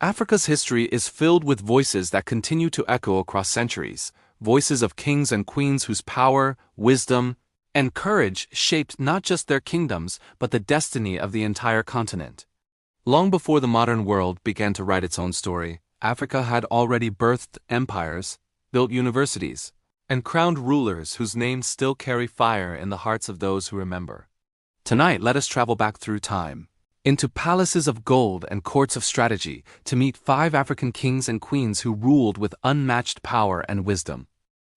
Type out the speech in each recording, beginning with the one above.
Africa's history is filled with voices that continue to echo across centuries, voices of kings and queens whose power, wisdom, and courage shaped not just their kingdoms but the destiny of the entire continent. Long before the modern world began to write its own story, Africa had already birthed empires, built universities, and crowned rulers whose names still carry fire in the hearts of those who remember. Tonight, let us travel back through time, into palaces of gold and courts of strategy, to meet 5 African kings and queens who ruled with unmatched power and wisdom.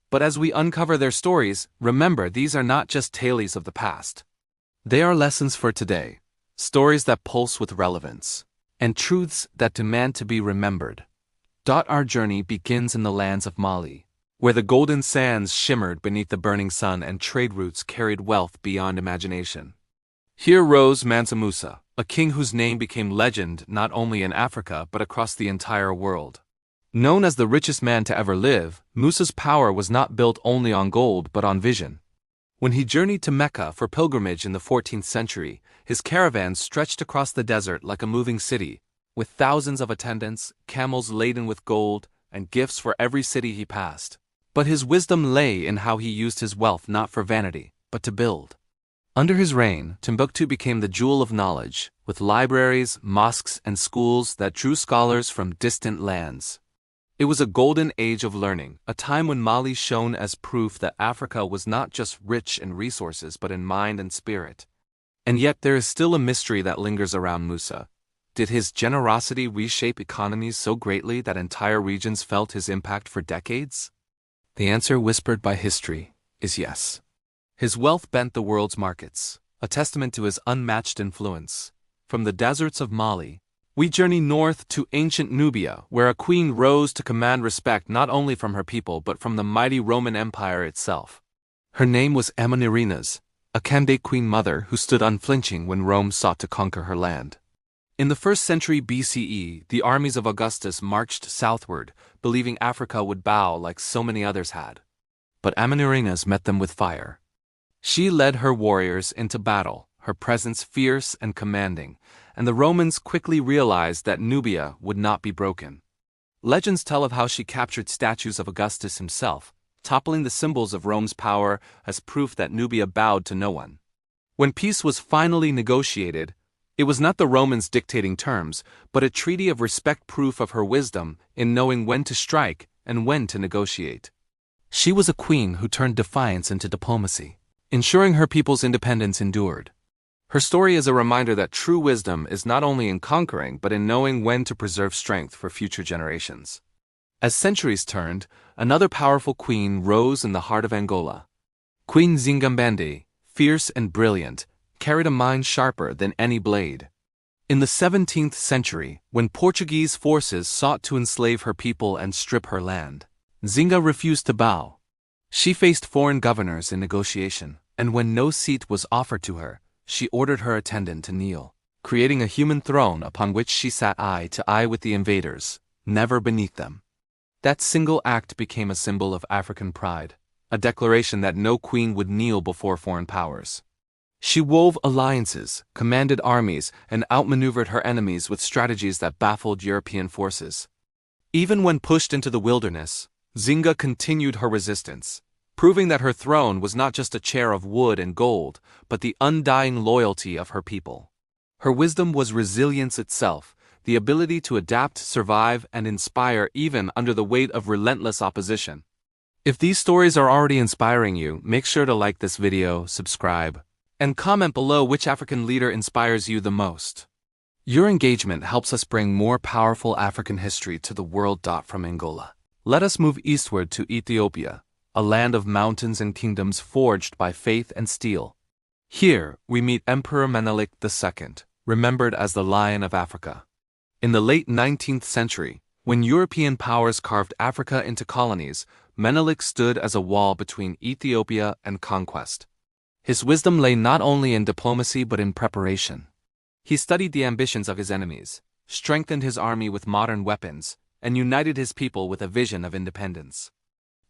But as we uncover their stories, remember these are not just tales of the past. They are lessons for today, stories that pulse with relevance, and truths that demand to be remembered. Our journey begins in the lands of Mali, where the golden sands shimmered beneath the burning sun and trade routes carried wealth beyond imagination. Here rose Mansa Musa, a king whose name became legend not only in Africa but across the entire world. Known as the richest man to ever live, Musa's power was not built only on gold but on vision. When he journeyed to Mecca for pilgrimage in the 14th century, his caravans stretched across the desert like a moving city, with thousands of attendants, camels laden with gold, and gifts for every city he passed. But his wisdom lay in how he used his wealth not for vanity, but to build. Under his reign, Timbuktu became the jewel of knowledge, with libraries, mosques, and schools that drew scholars from distant lands. It was a golden age of learning, a time when Mali shone as proof that Africa was not just rich in resources but in mind and spirit. And yet there is still a mystery that lingers around Musa. Did his generosity reshape economies so greatly that entire regions felt his impact for decades? The answer, whispered by history, is yes. His wealth bent the world's markets, a testament to his unmatched influence. From the deserts of Mali, we journey north to ancient Nubia, where a queen rose to command respect not only from her people but from the mighty Roman Empire itself. Her name was Amanirenas, a candid queen mother who stood unflinching when Rome sought to conquer her land. In the 1st century BCE, the armies of Augustus marched southward, believing Africa would bow like so many others had. But Amanirenas met them with fire. She led her warriors into battle, her presence fierce and commanding, and the Romans quickly realized that Nubia would not be broken. Legends tell of how she captured statues of Augustus himself, toppling the symbols of Rome's power as proof that Nubia bowed to no one. When peace was finally negotiated, it was not the Romans dictating terms, but a treaty of respect, proof of her wisdom in knowing when to strike and when to negotiate. She was a queen who turned defiance into diplomacy, ensuring her people's independence endured. Her story is a reminder that true wisdom is not only in conquering but in knowing when to preserve strength for future generations. As centuries turned, another powerful queen rose in the heart of Angola. Queen Zingambande, fierce and brilliant, carried a mind sharper than any blade. In the 17th century, when Portuguese forces sought to enslave her people and strip her land, Zinga refused to bow. She faced foreign governors in negotiation, and when no seat was offered to her, she ordered her attendant to kneel, creating a human throne upon which she sat eye to eye with the invaders, never beneath them. That single act became a symbol of African pride, a declaration that no queen would kneel before foreign powers. She wove alliances, commanded armies, and outmaneuvered her enemies with strategies that baffled European forces. Even when pushed into the wilderness, Zinga continued her resistance, proving that her throne was not just a chair of wood and gold, but the undying loyalty of her people. Her wisdom was resilience itself, the ability to adapt, survive, and inspire even under the weight of relentless opposition. If these stories are already inspiring you, make sure to like this video, subscribe, and comment below which African leader inspires you the most. Your engagement helps us bring more powerful African history to the world. From Angola, let us move eastward to Ethiopia, a land of mountains and kingdoms forged by faith and steel. Here, we meet Emperor Menelik II, remembered as the Lion of Africa. In the late 19th century, when European powers carved Africa into colonies, Menelik stood as a wall between Ethiopia and conquest. His wisdom lay not only in diplomacy but in preparation. He studied the ambitions of his enemies, strengthened his army with modern weapons, and united his people with a vision of independence.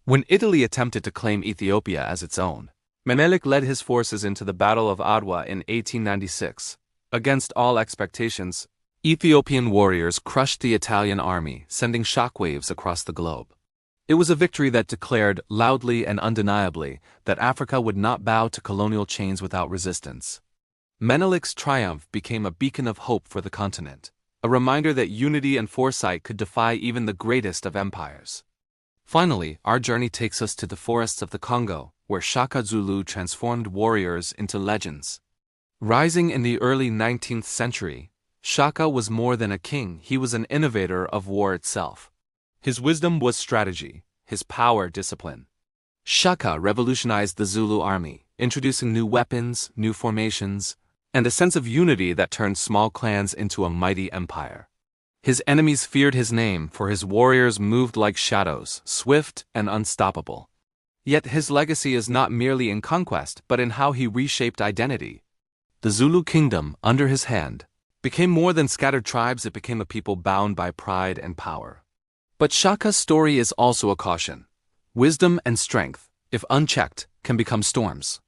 When Italy attempted to claim Ethiopia as its own, Menelik led his forces into the Battle of Adwa in 1896. Against all expectations, Ethiopian warriors crushed the Italian army, sending shockwaves across the globe. It was a victory that declared, loudly and undeniably, that Africa would not bow to colonial chains without resistance. Menelik's triumph became a beacon of hope for the continent, a reminder that unity and foresight could defy even the greatest of empires. Finally, our journey takes us to the forests of the Congo, where Shaka Zulu transformed warriors into legends. Rising in the early 19th century, Shaka was more than a king, he was an innovator of war itself. His wisdom was strategy, his power discipline. Shaka revolutionized the Zulu army, introducing new weapons, new formations, and a sense of unity that turned small clans into a mighty empire. His enemies feared his name, for his warriors moved like shadows, swift and unstoppable. Yet his legacy is not merely in conquest, but in how he reshaped identity. The Zulu kingdom, under his hand, became more than scattered tribes, it became a people bound by pride and power. But Shaka's story is also a caution. Wisdom and strength, if unchecked, can become storms.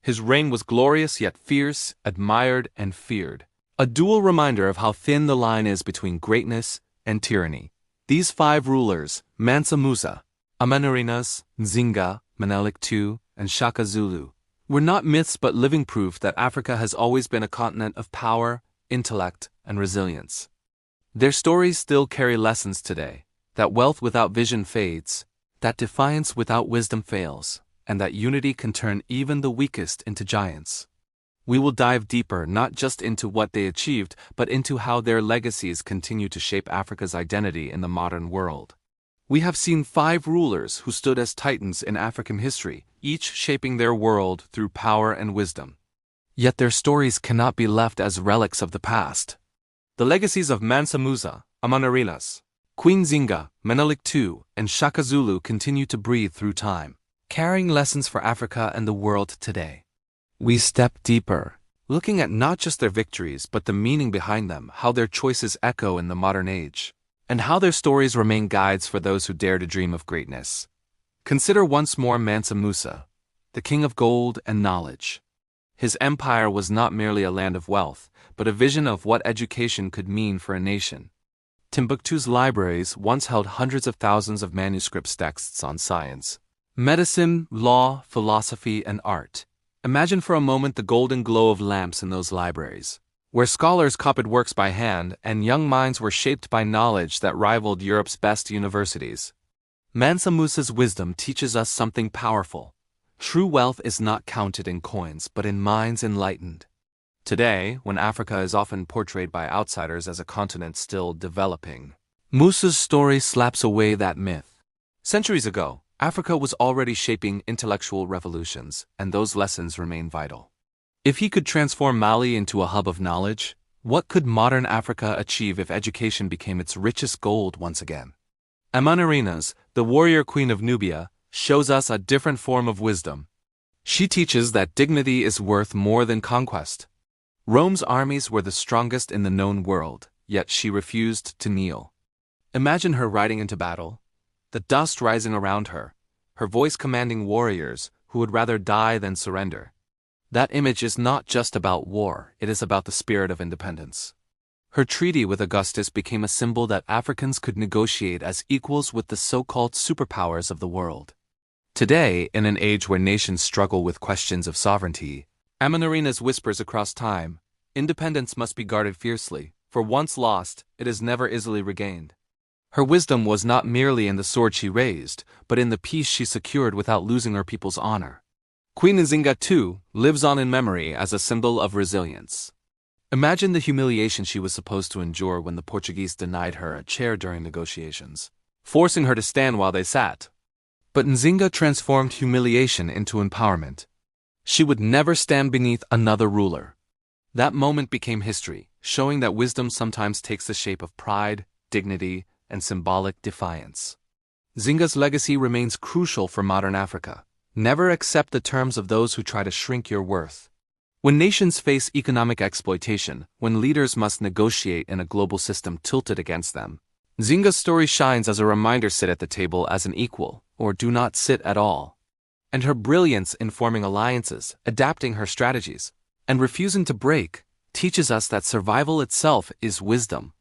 His reign was glorious yet fierce, admired and feared. A dual reminder of how thin the line is between greatness and tyranny. These 5 rulers, Mansa Musa, Amanarinas, Nzinga, Menelik II, and Shaka Zulu, were not myths but living proof that Africa has always been a continent of power, intellect, and resilience. Their stories still carry lessons today, that wealth without vision fades, that defiance without wisdom fails, and that unity can turn even the weakest into giants. We will dive deeper not just into what they achieved, but into how their legacies continue to shape Africa's identity in the modern world. We have seen 5 rulers who stood as titans in African history, each shaping their world through power and wisdom. Yet their stories cannot be left as relics of the past. The legacies of Mansa Musa, Amanarinas, Queen Nzinga, Menelik II, and Shaka Zulu continue to breathe through time, carrying lessons for Africa and the world today. We step deeper, looking at not just their victories but the meaning behind them, how their choices echo in the modern age, and how their stories remain guides for those who dare to dream of greatness. Consider once more Mansa Musa, the king of gold and knowledge. His empire was not merely a land of wealth, but a vision of what education could mean for a nation. Timbuktu's libraries once held hundreds of thousands of manuscript texts on science, medicine, law, philosophy, and art. Imagine for a moment the golden glow of lamps in those libraries, where scholars copied works by hand and young minds were shaped by knowledge that rivaled Europe's best universities. Mansa Musa's wisdom teaches us something powerful. True wealth is not counted in coins, but in minds enlightened. Today, when Africa is often portrayed by outsiders as a continent still developing, Musa's story slaps away that myth. Centuries ago, Africa was already shaping intellectual revolutions, and those lessons remain vital. If he could transform Mali into a hub of knowledge, what could modern Africa achieve if education became its richest gold once again? Amanarinas, the warrior queen of Nubia, shows us a different form of wisdom. She teaches that dignity is worth more than conquest. Rome's armies were the strongest in the known world, yet she refused to kneel. Imagine her riding into battle, the dust rising around her, her voice commanding warriors who would rather die than surrender. That image is not just about war, it is about the spirit of independence. Her treaty with Augustus became a symbol that Africans could negotiate as equals with the so-called superpowers of the world. Today, in an age where nations struggle with questions of sovereignty, Amanarinas whispers across time, independence must be guarded fiercely, for once lost, it is never easily regained. Her wisdom was not merely in the sword she raised, but in the peace she secured without losing her people's honor. Queen Nzinga too lives on in memory as a symbol of resilience. Imagine the humiliation she was supposed to endure when the Portuguese denied her a chair during negotiations, forcing her to stand while they sat. But Nzinga transformed humiliation into empowerment. She would never stand beneath another ruler. That moment became history, showing that wisdom sometimes takes the shape of pride, dignity, and symbolic defiance. Nzinga's legacy remains crucial for modern Africa. Never accept the terms of those who try to shrink your worth. When nations face economic exploitation, when leaders must negotiate in a global system tilted against them, Nzinga's story shines as a reminder: sit at the table as an equal, or do not sit at all. And her brilliance in forming alliances, adapting her strategies, and refusing to break teaches us that survival itself is wisdom,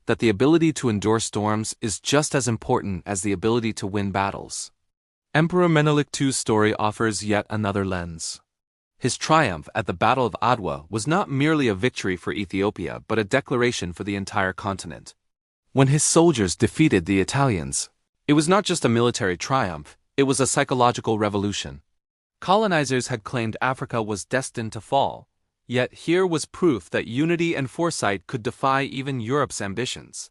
that the ability to endure storms is just as important as the ability to win battles. Emperor Menelik II's story offers yet another lens. His triumph at the Battle of Adwa was not merely a victory for Ethiopia but a declaration for the entire continent. When his soldiers defeated the Italians, it was not just a military triumph, it was a psychological revolution. Colonizers had claimed Africa was destined to fall, yet here was proof that unity and foresight could defy even Europe's ambitions.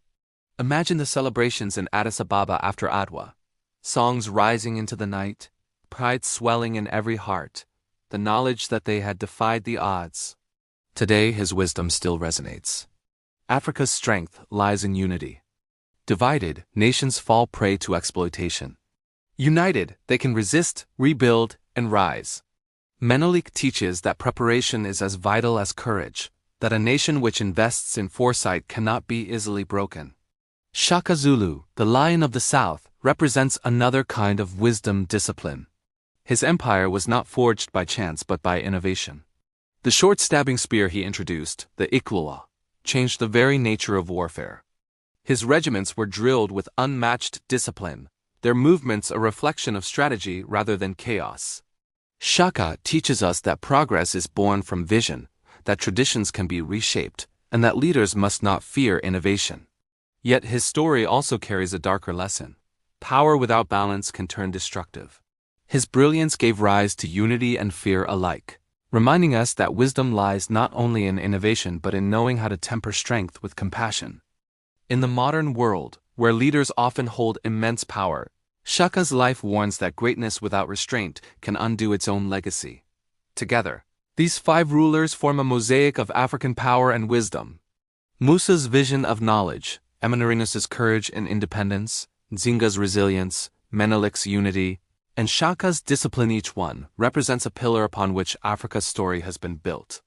Imagine the celebrations in Addis Ababa after Adwa. Songs rising into the night, pride swelling in every heart, the knowledge that they had defied the odds. Today his wisdom still resonates. Africa's strength lies in unity. Divided, nations fall prey to exploitation. United, they can resist, rebuild, and rise. Menelik teaches that preparation is as vital as courage, that a nation which invests in foresight cannot be easily broken. Shaka Zulu, the Lion of the South, represents another kind of wisdom discipline. His empire was not forged by chance but by innovation. The short stabbing spear he introduced, the Iklua, changed the very nature of warfare. His regiments were drilled with unmatched discipline, their movements a reflection of strategy rather than chaos. Shaka teaches us that progress is born from vision, that traditions can be reshaped, and that leaders must not fear innovation. Yet his story also carries a darker lesson. Power without balance can turn destructive. His brilliance gave rise to unity and fear alike, reminding us that wisdom lies not only in innovation but in knowing how to temper strength with compassion. In the modern world, where leaders often hold immense power, Shaka's life warns that greatness without restraint can undo its own legacy. Together, these 5 rulers form a mosaic of African power and wisdom. Musa's vision of knowledge, Amenerinus's courage and independence, Nzinga's resilience, Menelik's unity, and Shaka's discipline, each one represents a pillar upon which Africa's story has been built.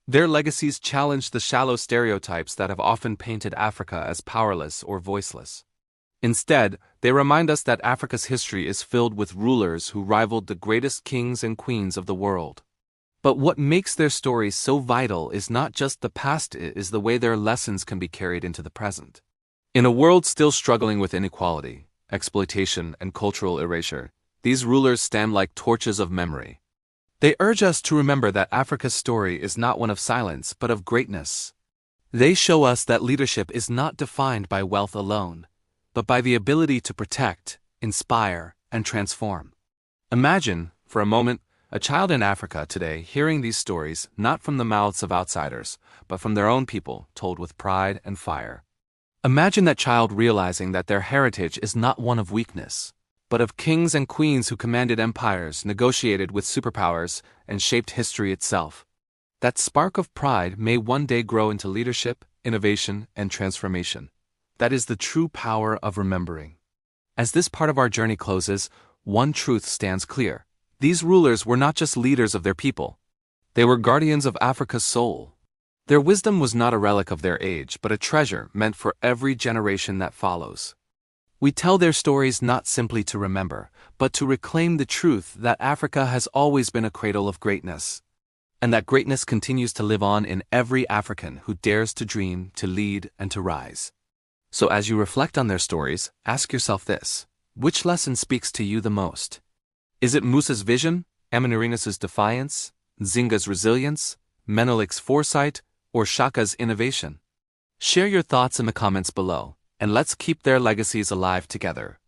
Their legacies challenge the shallow stereotypes that have often painted Africa as powerless or voiceless. Instead, they remind us that Africa's history is filled with rulers who rivaled the greatest kings and queens of the world. But what makes their stories so vital is not just the past, it is the way their lessons can be carried into the present. In a world still struggling with inequality, exploitation, and cultural erasure, these rulers stand like torches of memory. They urge us to remember that Africa's story is not one of silence but of greatness. They show us that leadership is not defined by wealth alone, but by the ability to protect, inspire, and transform. Imagine, for a moment, a child in Africa today hearing these stories not from the mouths of outsiders, but from their own people, told with pride and fire. Imagine that child realizing that their heritage is not one of weakness, but of kings and queens who commanded empires, negotiated with superpowers, and shaped history itself. That spark of pride may one day grow into leadership, innovation, and transformation. That is the true power of remembering. As this part of our journey closes, one truth stands clear. These rulers were not just leaders of their people. They were guardians of Africa's soul. Their wisdom was not a relic of their age, but a treasure meant for every generation that follows. We tell their stories not simply to remember, but to reclaim the truth that Africa has always been a cradle of greatness, and that greatness continues to live on in every African who dares to dream, to lead, and to rise. So as you reflect on their stories, ask yourself this: which lesson speaks to you the most? Is it Musa's vision, Amenerinus's defiance, Nzinga's resilience, Menelik's foresight, or Shaka's innovation? Share your thoughts in the comments below, and let's keep their legacies alive together.